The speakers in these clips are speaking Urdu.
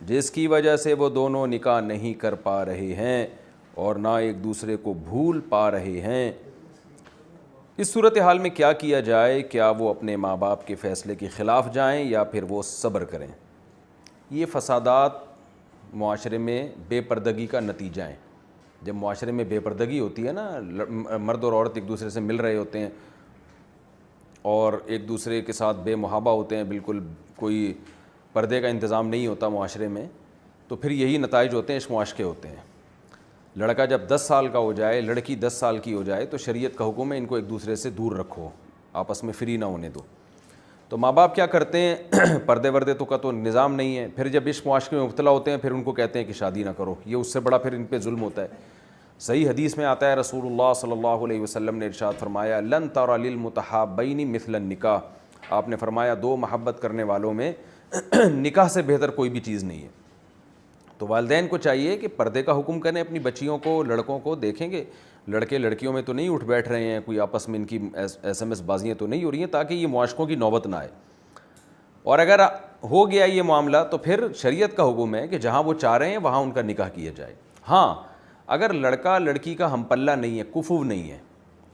جس کی وجہ سے وہ دونوں نکاح نہیں کر پا رہے ہیں اور نہ ایک دوسرے کو بھول پا رہے ہیں۔ اس صورتحال میں کیا کیا جائے؟ کیا وہ اپنے ماں باپ کے فیصلے کے خلاف جائیں یا پھر وہ صبر کریں؟ یہ فسادات معاشرے میں بے پردگی کا نتیجہ ہیں۔ جب معاشرے میں بے پردگی ہوتی ہے نا، مرد اور عورت ایک دوسرے سے مل رہے ہوتے ہیں اور ایک دوسرے کے ساتھ بے محابہ ہوتے ہیں، بالکل کوئی پردے کا انتظام نہیں ہوتا معاشرے میں، تو پھر یہی نتائج ہوتے ہیں، عشق و عشق کے ہوتے ہیں۔ لڑکا جب 10 سال کا ہو جائے، لڑکی 10 سال کی ہو جائے، تو شریعت کا حکم ہے ان کو ایک دوسرے سے دور رکھو، آپس میں فری نہ ہونے دو۔ تو ماں باپ کیا کرتے ہیں؟ پردے وردے تو کا تو نظام نہیں ہے، پھر جب عشق و عشق میں مبتلا ہوتے ہیں پھر ان کو کہتے ہیں کہ شادی نہ کرو۔ یہ اس سے بڑا پھر ان پہ ظلم ہوتا ہے۔ صحیح حدیث میں آتا ہے، رسول اللہ صلی اللہ علیہ وسلم نے ارشاد فرمایا، لن تر للمتحابین مثل النکاح۔ آپ نے فرمایا دو محبت کرنے والوں میں نکاح سے بہتر کوئی بھی چیز نہیں ہے۔ تو والدین کو چاہیے کہ پردے کا حکم کریں اپنی بچیوں کو، لڑکوں کو۔ دیکھیں گے لڑکے لڑکیوں میں تو نہیں اٹھ بیٹھ رہے ہیں، کوئی آپس میں ان کی ایس ایم ایس بازیاں تو نہیں ہو رہی ہیں، تاکہ یہ معاشقوں کی نوبت نہ آئے۔ اور اگر ہو گیا یہ معاملہ تو پھر شریعت کا حکم ہے کہ جہاں وہ چاہ رہے ہیں وہاں ان کا نکاح کیا جائے۔ ہاں، اگر لڑکا لڑکی کا ہم پلہ نہیں ہے، کفو نہیں ہے،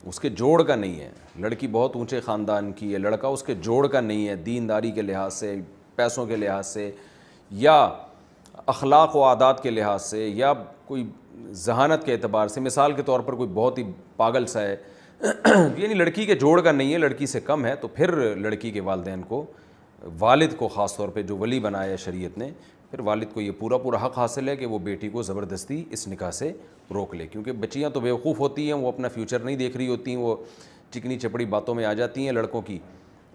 اس کے جوڑ کا نہیں ہے، لڑکی بہت اونچے خاندان کی ہے، لڑکا اس کے جوڑ کا نہیں ہے، دینداری کے لحاظ سے، پیسوں کے لحاظ سے، یا اخلاق و عادات کے لحاظ سے، یا کوئی ذہانت کے اعتبار سے، مثال کے طور پر کوئی بہت ہی پاگل سا ہے، یعنی لڑکی کے جوڑ کا نہیں ہے، لڑکی سے کم ہے، تو پھر لڑکی کے والدین کو، والد کو خاص طور پہ جو ولی بنایا ہے شریعت نے، پھر والد کو یہ پورا حق حاصل ہے کہ وہ بیٹی کو زبردستی اس نکاح سے روک لے، کیونکہ بچیاں تو بیوقوف ہوتی ہیں، وہ اپنا فیوچر نہیں دیکھ رہی ہوتی ہیں، وہ چکنی چپڑی باتوں میں آ جاتی ہیں لڑکوں کی،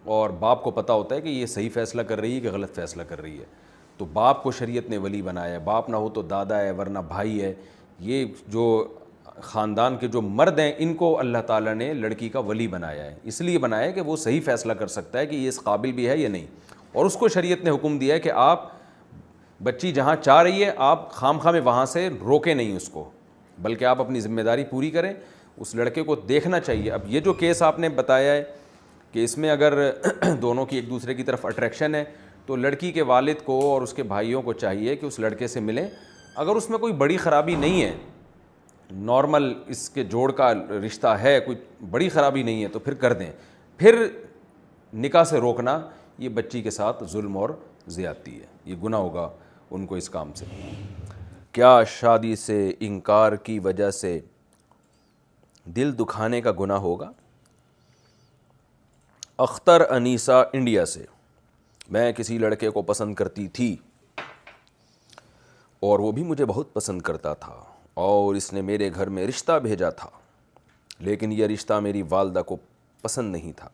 اور باپ کو پتہ ہوتا ہے کہ یہ صحیح فیصلہ کر رہی ہے کہ غلط فیصلہ کر رہی ہے۔ تو باپ کو شریعت نے ولی بنایا ہے، باپ نہ ہو تو دادا ہے، ورنہ بھائی ہے۔ یہ جو خاندان کے جو مرد ہیں ان کو اللہ تعالیٰ نے لڑکی کا ولی بنایا ہے، اس لیے بنایا ہے کہ وہ صحیح فیصلہ کر سکتا ہے کہ یہ اس قابل بھی ہے یا نہیں، اور اس کو شریعت نے حکم دیا ہے کہ آپ بچی جہاں چاہ رہی ہے آپ خام خواہ میں وہاں سے روکیں نہیں اس کو، بلکہ آپ اپنی ذمہ داری پوری کریں۔ اس لڑکے کو دیکھنا چاہیے۔ اب یہ جو کیس آپ نے بتایا ہے کہ اس میں اگر دونوں کی ایک دوسرے کی طرف اٹریکشن ہے، تو لڑکی کے والد کو اور اس کے بھائیوں کو چاہیے کہ اس لڑکے سے ملیں۔ اگر اس میں کوئی بڑی خرابی نہیں ہے، نارمل اس کے جوڑ کا رشتہ ہے، کوئی بڑی خرابی نہیں ہے، تو پھر کر دیں۔ پھر نکاح سے روکنا یہ بچی کے ساتھ ظلم اور زیادتی ہے، یہ گناہ ہوگا ان کو اس کام سے۔ کیا شادی سے انکار کی وجہ سے دل دکھانے کا گناہ ہوگا؟ اختر انیسہ انڈیا سے، میں کسی لڑکے کو پسند کرتی تھی اور وہ بھی مجھے بہت پسند کرتا تھا، اور اس نے میرے گھر میں رشتہ بھیجا تھا، لیکن یہ رشتہ میری والدہ کو پسند نہیں تھا،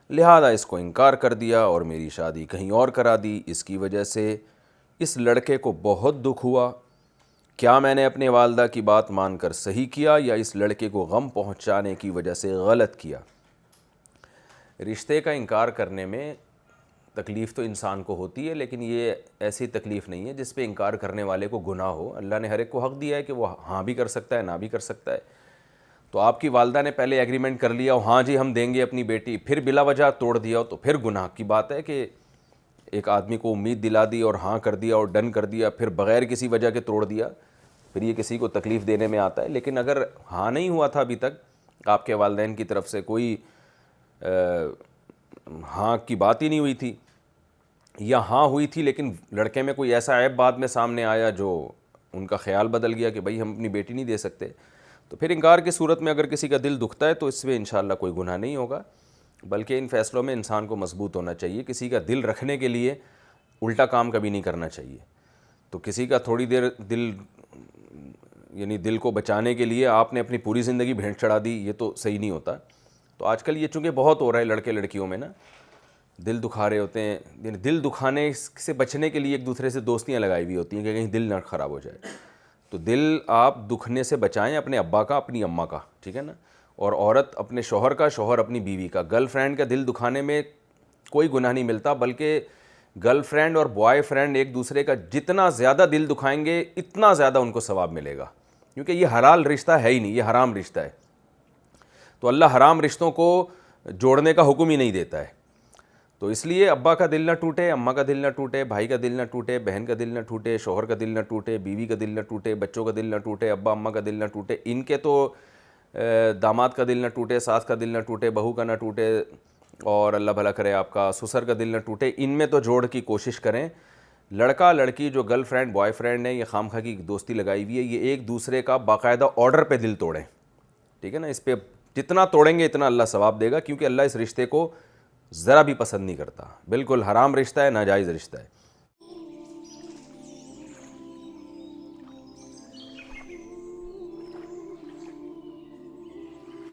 لہذا اس کو انکار کر دیا اور میری شادی کہیں اور کرا دی۔ اس کی وجہ سے اس لڑکے کو بہت دکھ ہوا۔ کیا میں نے اپنے والدہ کی بات مان کر صحیح کیا یا اس لڑکے کو غم پہنچانے کی وجہ سے غلط کیا؟ رشتے کا انکار کرنے میں تکلیف تو انسان کو ہوتی ہے، لیکن یہ ایسی تکلیف نہیں ہے جس پہ انکار کرنے والے کو گناہ ہو۔ اللہ نے ہر ایک کو حق دیا ہے کہ وہ ہاں بھی کر سکتا ہے، نہ بھی کر سکتا ہے۔ تو آپ کی والدہ نے پہلے ایگریمنٹ کر لیا، ہاں جی ہم دیں گے اپنی بیٹی، پھر بلا وجہ توڑ دیا، تو پھر گناہ کی بات ہے کہ ایک آدمی کو امید دلا دی اور ہاں کر دیا اور ڈن کر دیا، پھر بغیر کسی وجہ کے توڑ دیا، پھر یہ کسی کو تکلیف دینے میں آتا ہے۔ لیکن اگر ہاں نہیں ہوا تھا ابھی تک آپ کے والدین کی طرف سے کوئی ہاں کی بات ہی نہیں ہوئی تھی، یا ہاں ہوئی تھی لیکن لڑکے میں کوئی ایسا عیب بعد میں سامنے آیا جو ان کا خیال بدل گیا کہ بھائی ہم اپنی بیٹی نہیں دے سکتے، تو پھر انکار کی صورت میں اگر کسی کا دل دکھتا ہے تو اس میں انشاءاللہ کوئی گناہ نہیں ہوگا، بلکہ ان فیصلوں میں انسان کو مضبوط ہونا چاہیے۔ کسی کا دل رکھنے کے لیے الٹا کام کبھی نہیں کرنا چاہیے۔ تو کسی کا تھوڑی دیر دل، یعنی دل کو بچانے کے لیے آپ نے اپنی پوری زندگی بھینٹ چڑھا دی، یہ تو صحیح نہیں ہوتا۔ تو آج کل یہ چونکہ بہت ہو رہا ہے لڑکے لڑکیوں میں نا، دل دکھا رہے ہوتے ہیں، یعنی دل دکھانے سے بچنے کے لیے ایک دوسرے سے دوستیاں لگائی ہوئی ہوتی ہیں کہ کہیں دل نہ خراب ہو جائے۔ تو دل آپ دکھنے سے بچائیں، اپنے ابا کا، اپنی اماں کا، ٹھیک ہے نا، اور عورت اپنے شوہر کا، شوہر اپنی بیوی کا۔ گرل فرینڈ کا دل دکھانے میں کوئی گناہ نہیں ملتا، بلکہ گرل فرینڈ اور بوائے فرینڈ ایک دوسرے کا جتنا زیادہ دل دکھائیں گے اتنا زیادہ ان کو ثواب ملے گا، کیونکہ یہ حلال رشتہ ہے ہی نہیں، یہ حرام رشتہ ہے۔ تو اللہ حرام رشتوں کو جوڑنے کا حکم ہی نہیں دیتا ہے۔ تو اس لیے ابا کا دل نہ ٹوٹے، اماں کا دل نہ ٹوٹے، بھائی کا دل نہ ٹوٹے، بہن کا دل نہ ٹوٹے، شوہر کا دل نہ ٹوٹے، بیوی کا دل نہ ٹوٹے، بچوں کا دل نہ ٹوٹے، ابا اماں کا دل نہ ٹوٹے، ان کے تو داماد کا دل نہ ٹوٹے، ساس کا دل نہ ٹوٹے، بہو کا نہ ٹوٹے، اور اللہ بھلا کرے آپ کا سسر کا دل نہ ٹوٹے، ان میں تو جوڑ کی کوشش کریں۔ لڑکا لڑکی جو گرل فرینڈ بوائے فرینڈ ہے، یہ خام خواہ کی دوستی لگائی ہوئی ہے، یہ ایک دوسرے کا باقاعدہ آرڈر پہ دل توڑیں، ٹھیک ہے نا، اس پہ جتنا توڑیں گے اتنا اللہ ثواب دے گا، کیونکہ اللہ اس رشتے کو ذرا بھی پسند نہیں کرتا، بالکل حرام رشتہ ہے، ناجائز رشتہ ہے۔